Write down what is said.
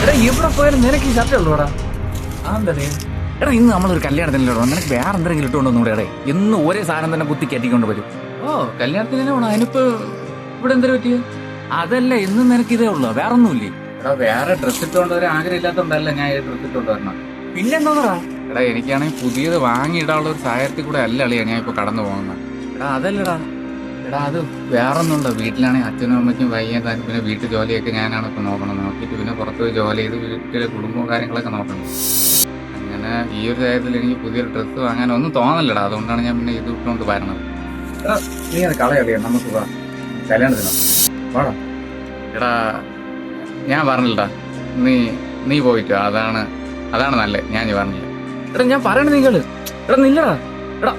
എടാ എവിടെ പോയാലും നിനക്ക് ഈ ഷർട്ടേ ഉള്ളൂടാ. എടാ ഇന്ന് നമ്മളൊരു കല്യാണത്തിനല്ലോ, നിനക്ക് വേറെ എന്തെങ്കിലും ഇട്ടുകൊണ്ടൊന്നുകൂടെ? എടേ ഇന്ന് ഒരേ സാധനം തന്നെ കുത്തി കയറ്റിക്കൊണ്ട് വരും. ഓ കല്യാണത്തിന് തന്നെ വേണം. അതിനിപ്പോ ഇവിടെ എന്തൊരു പറ്റിയത്? അതല്ല, ഇന്ന് നിനക്ക് ഇതേ ഉള്ളൂ, വേറെ ഒന്നുമില്ലേ? എടാ വേറെ ഡ്രസ് ഇട്ടുകൊണ്ട് ഒരു ആഗ്രഹം ഇല്ലാത്തതുകൊണ്ടല്ല ഞാൻ ഈ ഡ്രസ് ഇട്ടുകൊണ്ട് വരണം. പിന്നെന്താ? എടാ എനിക്കാണെങ്കിൽ പുതിയത് വാങ്ങിയിടാനുള്ള ഒരു സാഹചര്യത്തിൽ കൂടെ അല്ല അളിയാ ഞാൻ ഇപ്പൊ കടന്നു പോകുന്നത്. എടാ അതല്ലടാ. എടാ അത് വേറെ ഒന്നുമില്ല. വീട്ടിലാണെങ്കിൽ അച്ഛനും അമ്മയ്ക്കും വയ്യ, പിന്നെ വീട്ടു ജോലിയൊക്കെ ഞാനാണ് ഇപ്പൊ നോക്കണം. നോക്കിയിട്ട് പിന്നെ പുറത്ത് പോയി ജോലി ചെയ്ത് വീട്ടിലെ കുടുംബവും കാര്യങ്ങളൊക്കെ നോക്കണം. അങ്ങനെ ഈ ഒരു സാഹചര്യത്തിൽ എനിക്ക് പുതിയൊരു ഡ്രസ്സ് വാങ്ങാൻ ഒന്നും തോന്നല്ലടാ. അതുകൊണ്ടാണ് ഞാൻ പിന്നെ ഇത് ഇട്ടുകൊണ്ട് വരണത്. നീ അത് കളയളിയാ, നമുക്ക് കല്യാണത്തിനോ വാടാ. എടാ ഞാൻ പറഞ്ഞില്ലടാ, നീ പോയിട്ട് അതാണ് നല്ലത്. ഞാൻ പറഞ്ഞില്ല. എടാ ഞാൻ പറയണ നിങ്ങൾ. എടാ നില്ലടാ. എടാ